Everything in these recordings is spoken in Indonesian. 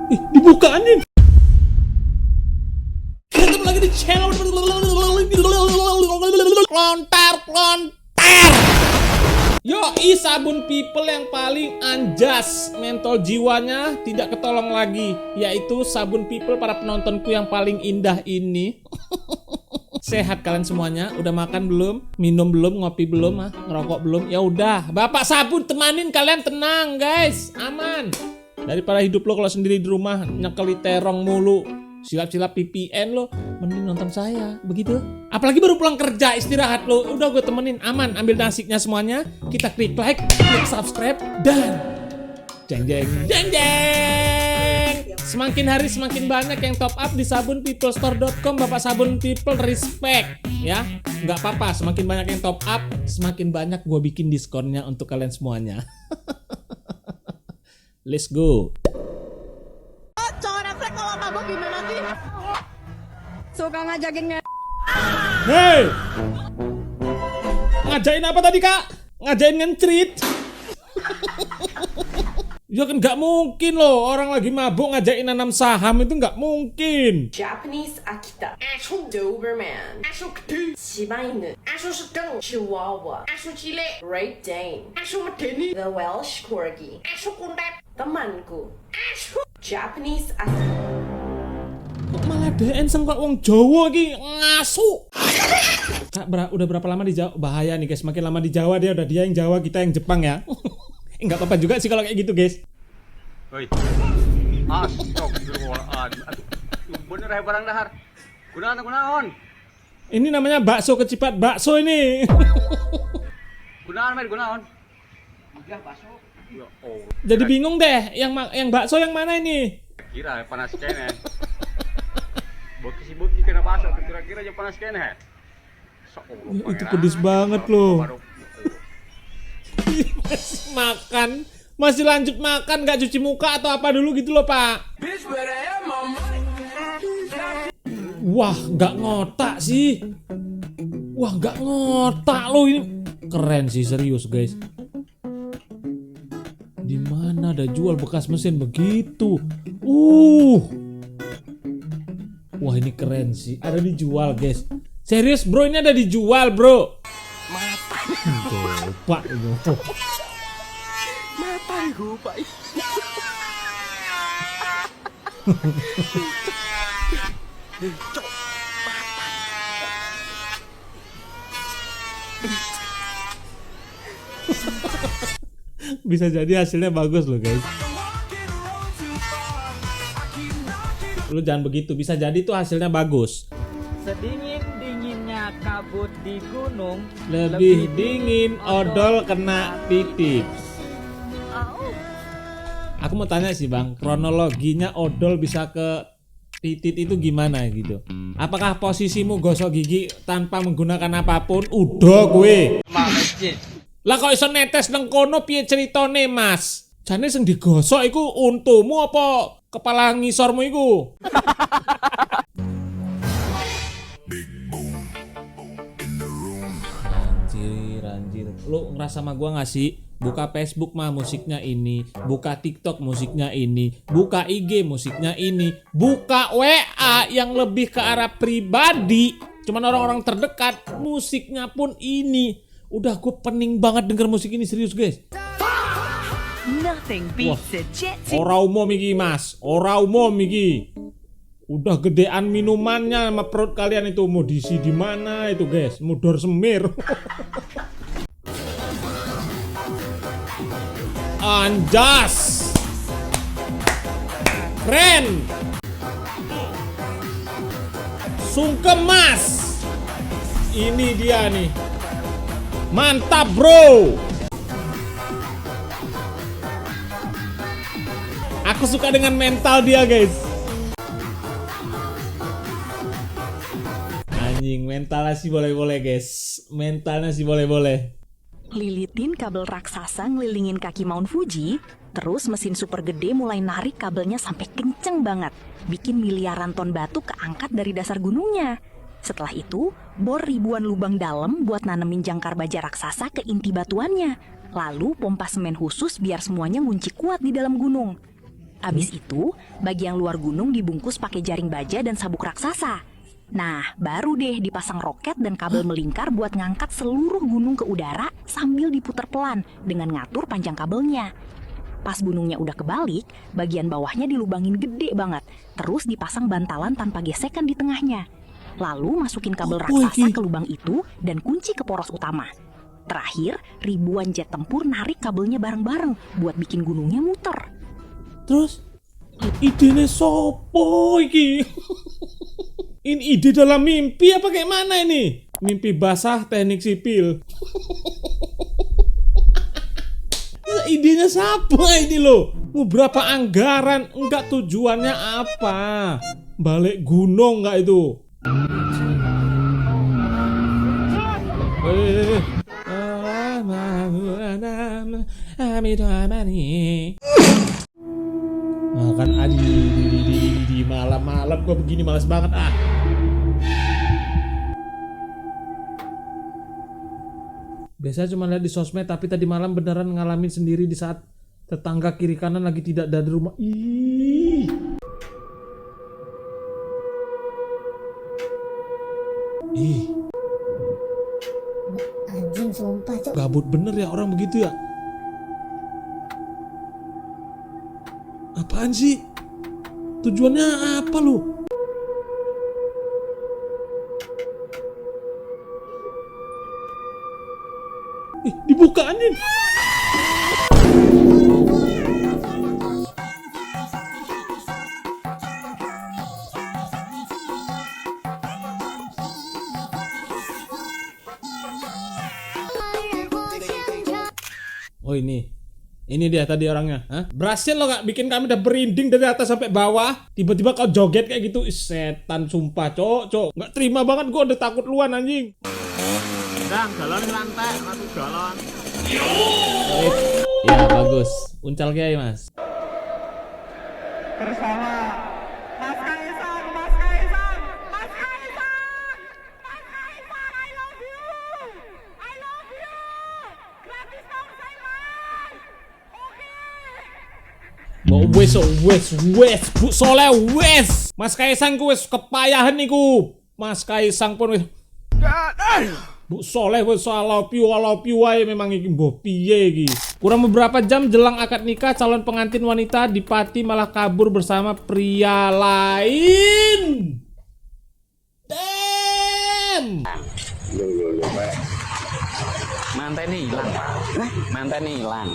Ih, dibuka anjing. Ketemu lagi di channel Lontar. Yoi, sabun people yang paling anjas, mentol jiwanya tidak ketolong lagi, yaitu sabun people para penontonku yang paling indah ini. Sehat kalian semuanya? Udah makan belum? Minum belum? Ngopi belum? Ngerokok belum? Ya udah, Bapak sabun temanin kalian, tenang guys, aman. Daripada hidup lo kalau sendiri di rumah nyekeli terong mulu, silap-silap VPN lo, mending nonton saya, begitu. Apalagi baru pulang kerja, istirahat lo, udah gue temenin, aman. Ambil nasiknya semuanya, kita klik like, klik subscribe, dan jeng. Semakin hari semakin banyak yang top up di sabunpeoplestore.com. Bapak Sabun People respect ya. Nggak apa-apa, semakin banyak yang top up, semakin banyak gue bikin diskonnya untuk kalian semuanya. Let's go. Cowok refleks kalau mabok gimana sih? Suka ngajakin Hey! Ngajain apa tadi, Kak? Ngajain nge-treat? Ya kan nggak mungkin loh, orang lagi mabuk ngajakin nanam saham, itu nggak mungkin. Japanese Akita, Ashu Doberman, Ashu Katu, Shiba Inu, Ashu Shigong, Chihuahua, Ashu Chile, Great Dane, Ashu Mateni, the Welsh Corgi, Ashu Kundat, temanku, Ashu Japanese Akita. Kok malah DN sengkok wong Jawa ki ngasu. Kak, udah berapa lama di Jawa? Bahaya nih guys, makin lama di Jawa dia yang Jawa, kita yang Jepang ya. Enggak apa-apa juga sih kalau kayak gitu guys. Hoi. Astagfirullahaladzim. Bener ya barang dahar. Gunaon. Ini namanya bakso kecipat bakso ini. Gunaon. Ya oh. Jadi bingung deh, yang bakso yang mana ini? Kira panas kene. Boki kena bakso, kira-kira aja panas kene. Itu pedes banget loh. Masih lanjut makan, gak cuci muka atau apa dulu gitu loh Pak. Wah, gak ngotak sih. Wah, gak ngotak loh ini. Keren sih, serius guys. Dimana ada jual bekas mesin begitu? Wah, ini keren sih. Ada dijual guys. Serius bro, ini ada dijual bro. Pak itu. matang gue, Pak. Bisa jadi hasilnya bagus loh guys. Lu jangan begitu, bisa jadi tuh hasilnya bagus. Sedingin-dinginnya kabut di gunung, Lebih dingin odol kena titik. Aku mau tanya sih bang, kronologinya odol bisa ke titik itu gimana gitu? Apakah posisimu gosok gigi tanpa menggunakan apapun? Udah gue. Lah kok iso netes nang kono piye ceritane mas? Jane sing digosok iku untumu apa kepala ngisormu iku? Anjir. Lu ngerasa sama gua gak sih? Buka Facebook mah musiknya ini, buka TikTok musiknya ini, buka IG musiknya ini, buka WA yang lebih ke arah pribadi, cuman orang-orang terdekat, musiknya pun ini. Udah gue pening banget denger musik ini, serius guys. Wah, ora umum iki mas, ora umum iki. Udah gedean minumannya sama perut kalian itu, mau diisi di mana itu guys, mudor semir. Anjas, keren, sungkem mas, ini dia nih, mantap bro. Aku suka dengan mental dia guys. Anjing, mentalnya sih boleh-boleh guys, mentalnya sih boleh-boleh. Lilitin kabel raksasa ngelilingin kaki Mount Fuji, terus mesin super gede mulai narik kabelnya sampai kenceng banget, bikin miliaran ton batu keangkat dari dasar gunungnya. Setelah itu, bor ribuan lubang dalam buat nanemin jangkar baja raksasa ke inti batuannya. Lalu pompa semen khusus biar semuanya ngunci kuat di dalam gunung. Abis itu, bagian luar gunung dibungkus pakai jaring baja dan sabuk raksasa. Nah, baru deh dipasang roket dan kabel melingkar buat ngangkat seluruh gunung ke udara sambil diputar pelan dengan ngatur panjang kabelnya. Pas gunungnya udah kebalik, bagian bawahnya dilubangin gede banget. Terus dipasang bantalan tanpa gesekan di tengahnya. Lalu masukin kabel raksasa ke lubang itu dan kunci ke poros utama. Terakhir, ribuan jet tempur narik kabelnya bareng-bareng buat bikin gunungnya muter. Terus idenya sopo iki? Ini ide dalam mimpi apa kayak mana ini? Mimpi basah teknik sipil. Idenya siapa ini loh? Mau berapa anggaran? Enggak, tujuannya apa? Balik gunung enggak itu? Makan di malam-malam gua begini malas banget ah. Biasa cuma lihat di sosmed, tapi tadi malam beneran ngalamin sendiri di saat tetangga kiri kanan lagi tidak ada di rumah. Ih. Ih. Anjing sumpah cok. Gabut bener ya orang begitu ya. Apaan sih? Tujuannya apa lu? Dibukain. Oh ini dia tadi orangnya. Hah? Berhasil lo gak bikin kami udah berinding dari atas sampai bawah. Tiba-tiba kau joget kayak gitu. Setan sumpah cok. Gak terima banget, gue udah takut luan anjing. Dang, galon rantai, satu galon. Ya bagus. Uncal kiai mas. Bersama Mas Kaisang, Mas Kaisang, Mas Kaisang, Mas Kaisang, I love you, I love you. Gratis dong Saiman. Oke. Wes, Bu Soleh wes. Mas Kaisang ku wes kepayahan niku. Mas Kaisang pun wes. Bu Soleh wes I love you wae memang iki mbok piye iki. Kurang beberapa jam jelang akad nikah, calon pengantin wanita di Pati malah kabur bersama pria lain. Damn. Manten hilang.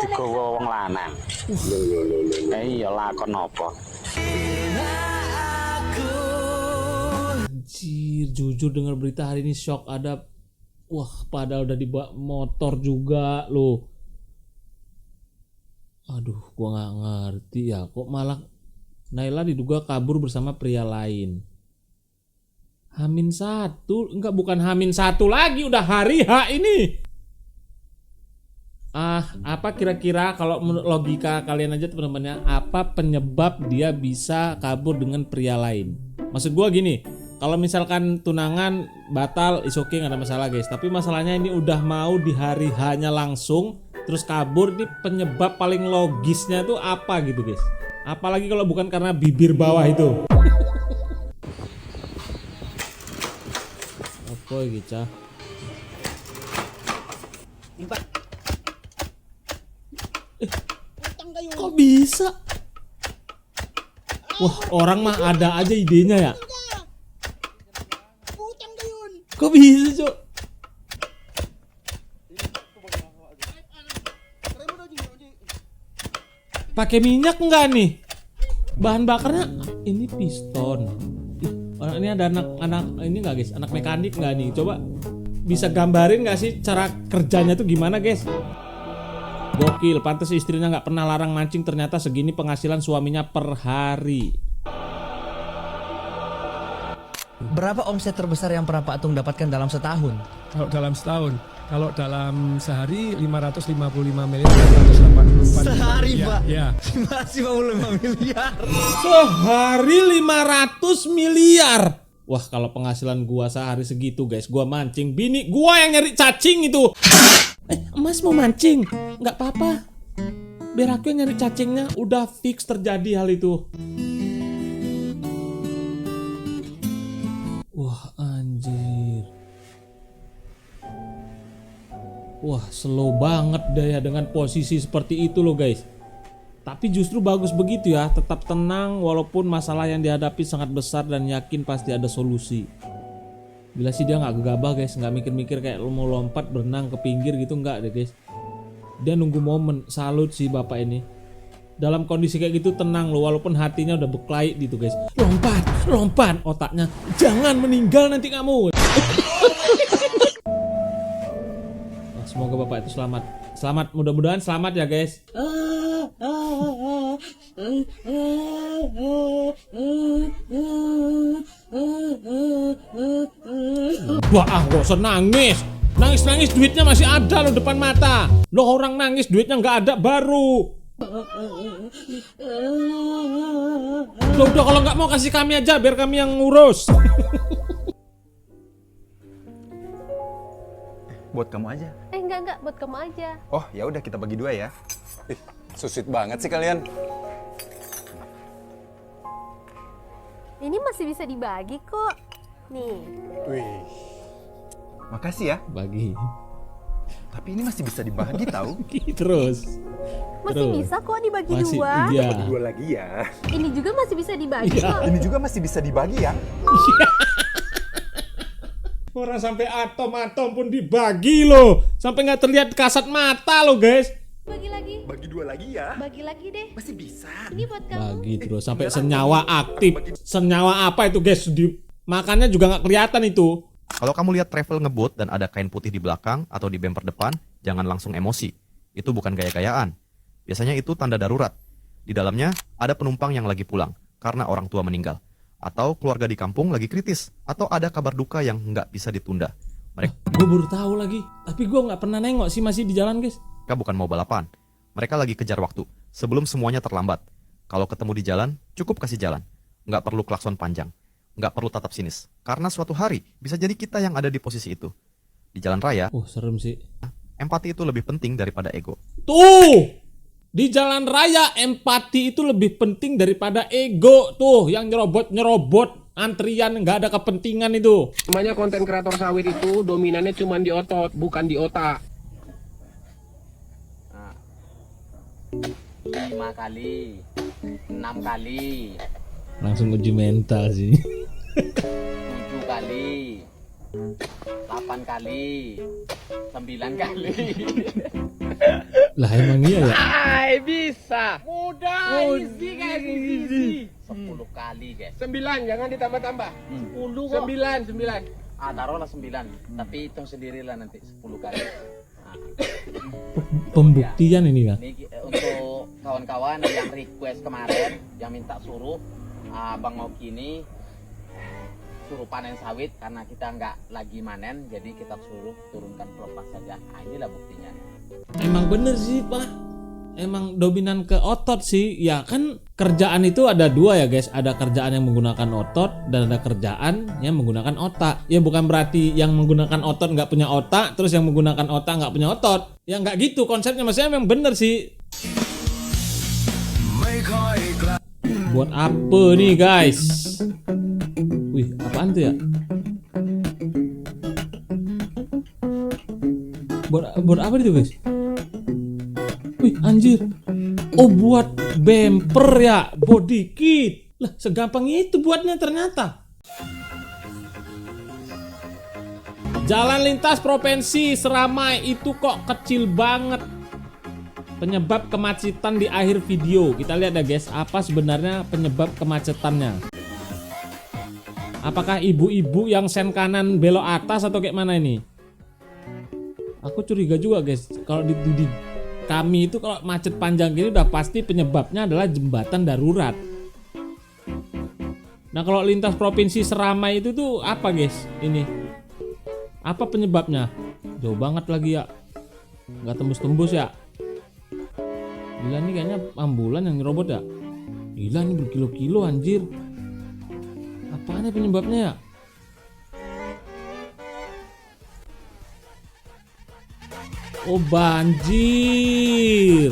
Digowo wong lanang. Iya lakon apa? Anjir, jujur dengar berita hari ini shock ada. Wah, padahal udah dibawa motor juga loh. Aduh, gua nggak ngerti ya, kok malah Naila diduga kabur bersama pria lain. H-1, enggak, bukan H-1 lagi, udah hari H ini. Apa kira-kira kalau menurut logika kalian aja teman-temannya, apa penyebab dia bisa kabur dengan pria lain? Maksud gua gini, kalau misalkan tunangan batal, is okay, gak ada masalah guys. Tapi masalahnya ini udah mau di hari H-nya langsung, terus kabur, ini penyebab paling logisnya tuh apa gitu guys. Apalagi kalau bukan karena bibir bawah itu. Apa gitu? Kok bisa? Wah, orang mah ada aja idenya ya. Kok bisa, Cok? Pakai minyak enggak nih? Bahan bakarnya ini piston. Orang ini ada anak ini enggak, guys? Anak mekanik enggak nih? Coba bisa gambarin enggak sih cara kerjanya tuh gimana, guys? Gokil, pantas istrinya nggak pernah larang mancing, ternyata segini penghasilan suaminya per hari. Berapa omset terbesar yang pernah Pak Tung dapatkan dalam setahun? Kalau dalam setahun, kalau dalam sehari 555 miliar 484 sehari miliar. Pak? Ya. 555 miliar. Sehari 500 miliar. Wah, kalau penghasilan gua sehari segitu guys, gua mancing, bini gua yang nyari cacing itu. Mas mau mancing? Nggak apa-apa. Biar aku yang nyari cacingnya, udah fix terjadi hal itu. Wah anjir. Wah slow banget deh ya dengan posisi seperti itu loh guys. Tapi justru bagus begitu ya, tetap tenang walaupun masalah yang dihadapi sangat besar dan yakin pasti ada solusi. Gila sih dia nggak gegabah guys, nggak mikir-mikir kayak lo mau lompat berenang ke pinggir gitu, nggak deh guys. Dia nunggu momen, salut sih bapak ini. Dalam kondisi kayak gitu tenang loh, walaupun hatinya udah berkelahi gitu guys. Lompat, otaknya jangan meninggal nanti kamu. Nah, semoga bapak itu selamat, mudah-mudahan selamat ya guys. Wah, gak usah nangis. Nangis duitnya masih ada loh depan mata. Loh orang nangis duitnya nggak ada baru. Loh udah kalau nggak mau kasih kami aja biar kami yang ngurus. Buat kamu aja. Enggak, buat kamu aja. Oh, ya udah kita bagi 2 ya. Susit banget sih kalian. Ini masih bisa dibagi kok. Nih. Wih. Makasih ya. Bagi. Tapi ini masih bisa dibagi tahu. Terus. Masih bisa kok dibagi Masih, 2. iya. Bagi 2 lagi ya. Ini juga masih bisa dibagi Iya. kok. Ini juga masih bisa dibagi ya. Orang sampai atom pun dibagi loh. Sampai nggak terlihat kasat mata loh guys. Bagi lagi. Bagi 2 lagi ya. Bagi lagi deh. Masih bisa. Ini buat kamu. Bagi terus sampai senyawa aktif. Senyawa apa itu guys? Makannya juga nggak kelihatan itu. Kalau kamu lihat travel ngebut dan ada kain putih di belakang atau di bumper depan, jangan langsung emosi. Itu bukan gaya-gayaan. Biasanya itu tanda darurat. Di dalamnya ada penumpang yang lagi pulang karena orang tua meninggal. Atau keluarga di kampung lagi kritis. Atau ada kabar duka yang nggak bisa ditunda. Gue baru tahu lagi. Tapi gue nggak pernah nengok sih masih di jalan guys. Mereka bukan mau balapan. Mereka lagi kejar waktu. Sebelum semuanya terlambat. Kalau ketemu di jalan, cukup kasih jalan. Nggak perlu klakson panjang. Nggak perlu tatap sinis. Karena suatu hari bisa jadi kita yang ada di posisi itu. Di jalan raya, serem sih. Empati itu lebih penting daripada ego. Tuh! Di jalan raya empati itu lebih penting daripada ego. Tuh yang nyerobot antrian nggak ada kepentingan itu. Namanya konten kreator sawit itu dominannya cuma di otot, bukan di otak. 5 kali, 6 kali, Langsung uji mental sih. 7 kali, 8 kali, 9 kali. Lah emang iya ya? Hai, bisa. Mudah, easy guys, easy. 10 kali guys. 9, jangan ditambah-tambah. 10 kok. 9. Taruhlah 9, tapi hitung sendirilah nanti 10 kali. Pembuktian ini kan? Ini untuk kawan-kawan yang request kemarin, yang minta suruh Bang Oki ini suruh panen sawit karena kita nggak lagi manen, jadi kita suruh turunkan pelopas saja. Nah, inilah buktinya. Emang bener sih pak. Emang dominan ke otot sih. Ya kan kerjaan itu ada 2 ya guys. Ada kerjaan yang menggunakan otot dan ada kerjaan yang menggunakan otak. Ya bukan berarti yang menggunakan otot nggak punya otak, terus yang menggunakan otak nggak punya otot. Ya nggak gitu konsepnya. Maksudnya memang bener sih. Buat apa nih guys? Wih, apaan tuh ya? Buat apa itu guys? Wih, anjir. Oh, buat bumper ya, body kit. Lah, segampang itu buatnya ternyata. Jalan lintas provinsi seramai itu kok kecil banget. Penyebab kemacetan di akhir video. Kita lihat ya guys, apa sebenarnya penyebab kemacetannya. Apakah ibu-ibu yang sen kanan belok atas atau kayak mana ini? Aku curiga juga guys. Kalau di kami itu kalau macet panjang gini udah pasti penyebabnya adalah jembatan darurat. Nah kalau lintas provinsi seramai itu tuh apa guys? Ini apa penyebabnya? Jauh banget lagi ya. Nggak tembus-tembus ya. Gila nih kayaknya ambulan yang nyerobot ya. Gila nih berkilo-kilo anjir. Apaan penyebabnya ya? Oh banjir.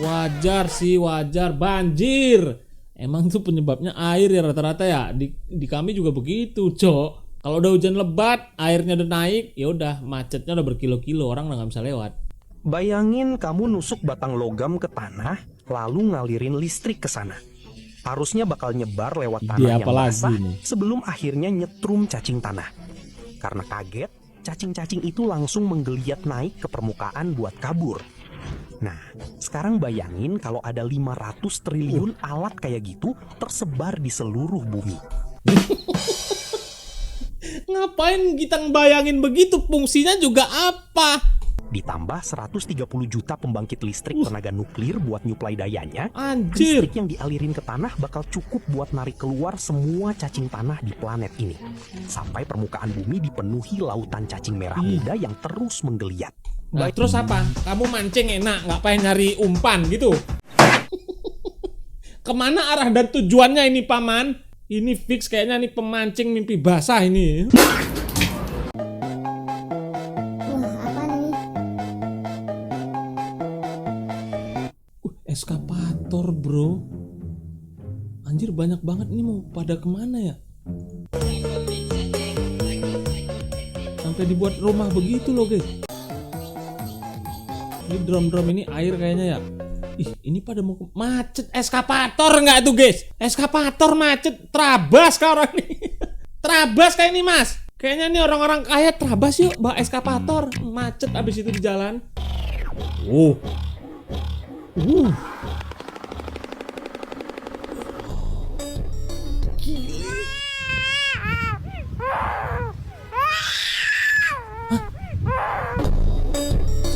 Wajar sih, wajar. Banjir. Emang tuh penyebabnya air ya rata-rata ya. Di kami juga begitu, Cok. Kalau udah hujan lebat, airnya udah naik, ya udah macetnya udah berkilo-kilo, orang udah nggak bisa lewat. Bayangin kamu nusuk batang logam ke tanah, lalu ngalirin listrik ke sana. Arusnya bakal nyebar lewat tanah yang basah sebelum akhirnya nyetrum cacing tanah. Karena kaget, cacing-cacing itu langsung menggeliat naik ke permukaan buat kabur. Nah, sekarang bayangin kalau ada 500 triliun alat kayak gitu tersebar di seluruh bumi. Ngapain kita ngebayangin begitu? Fungsinya juga apa? Ditambah 130 juta pembangkit listrik tenaga nuklir buat nyuplai dayanya. Anjir. Listrik yang dialirin ke tanah bakal cukup buat narik keluar semua cacing tanah di planet ini. Sampai permukaan bumi dipenuhi lautan cacing merah muda yang terus menggeliat. Nah, terus apa? Kamu mancing enak, nggak pengen nyari umpan gitu? Kemana arah dan tujuannya ini, Paman? Ini fix kayaknya nih pemancing mimpi basah ini. Eskapator, bro. Anjir, banyak banget nih, mau pada kemana ya? Sampai dibuat rumah begitu loh, guys. Ini drum-drum ini air kayaknya ya. Ih, ini pada mau macet. Eskapator nggak itu, guys? Eskapator macet. Trabas kah orang ini? Trabas kayak ini, Mas. Kayaknya nih orang-orang kaya trabas yuk, bawa eskapator. Macet abis itu di jalan.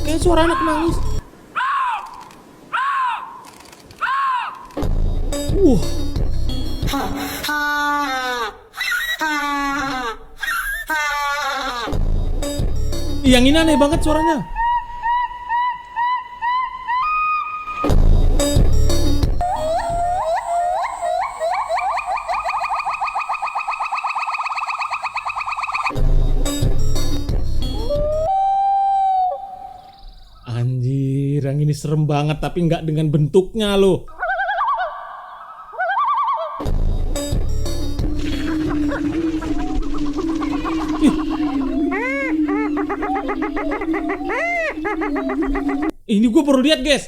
Kayak suara anak nangis. Yang ini aneh banget suaranya. Anjir, yang ini serem banget tapi nggak dengan bentuknya loh. Ini gue baru lihat, guys.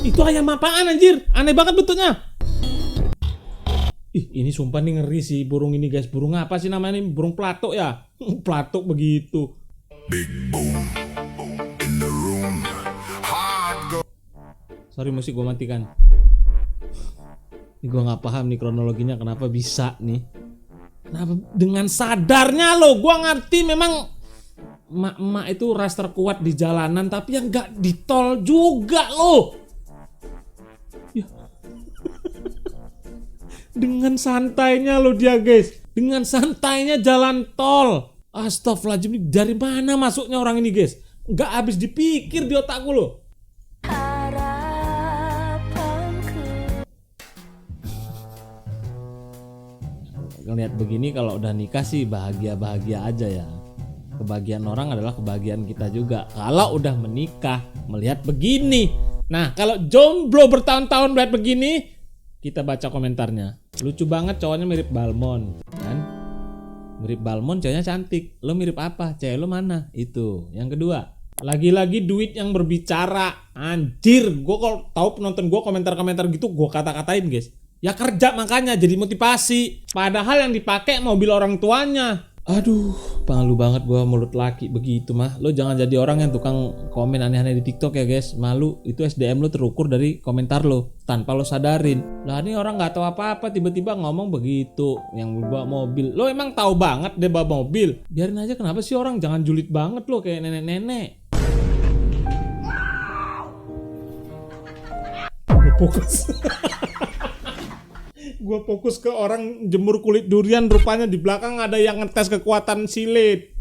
Itu ayam apaan anjir? Aneh banget bentuknya. Ih, ini sumpah nih ngeri sih burung ini, guys. Burung apa sih namanya ini? Burung pelatuk ya? Pelatuk begitu. Sorry, musik gue matikan. Ini gue nggak paham nih kronologinya kenapa bisa nih. Kenapa dengan sadarnya loh? Gue ngerti memang emak-emak itu ras terkuat di jalanan, tapi yang nggak di tol juga loh. Ya. Dengan santainya loh dia, guys. Dengan santainya jalan tol. Astagfirullahaladzim, ini dari mana masuknya orang ini, guys? Nggak habis dipikir di otakku loh. Ngeliat begini kalau udah nikah sih bahagia-bahagia aja ya. Kebahagiaan orang adalah kebahagiaan kita juga. Kalau udah menikah melihat begini. Nah, kalau jomblo bertahun-tahun melihat begini, kita baca komentarnya. Lucu banget, cowoknya mirip Balmond, kan? Mirip Balmond, ceweknya cantik. Lo mirip apa? Cewek lo mana? Itu. Yang kedua, lagi-lagi duit yang berbicara. Anjir, gue kalau tahu penonton gue komentar-komentar gitu, gue kata-katain, guys. Ya kerja makanya jadi motivasi. Padahal yang dipakai mobil orang tuanya. Aduh, malu banget gue mulut laki begitu mah. Lo jangan jadi orang yang tukang komen aneh-aneh di TikTok ya, guys. Malu, itu SDM lo terukur dari komentar lo tanpa lo sadarin. Lah ini orang nggak tahu apa-apa tiba-tiba ngomong begitu, yang bawa mobil. Lo emang tahu banget dia bawa mobil. Biarin aja, kenapa sih orang jangan julid banget lo kayak nenek-nenek. Fokus. Gue fokus ke orang jemur kulit durian, rupanya di belakang ada yang ngetes kekuatan silet.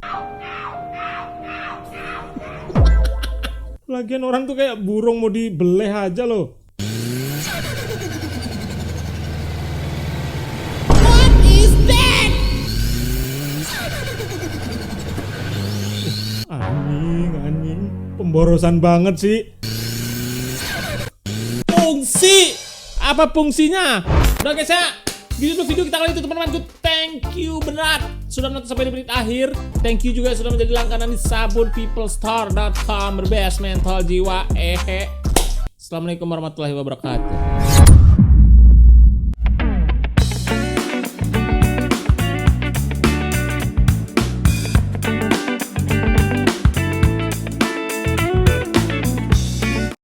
Lagian orang tuh kayak burung mau dibeleh aja loh. What is that? Anjing, pemborosan banget sih. fungsi. Apa fungsinya? Udah guys ya, gitu dulu video kita kali itu teman-temanku. Thank you berat sudah nonton sampai di menit akhir. Thank you juga sudah menjadi langganan di sabunpeoplestore.com. Berbest mental jiwa. Assalamualaikum warahmatullahi wabarakatuh.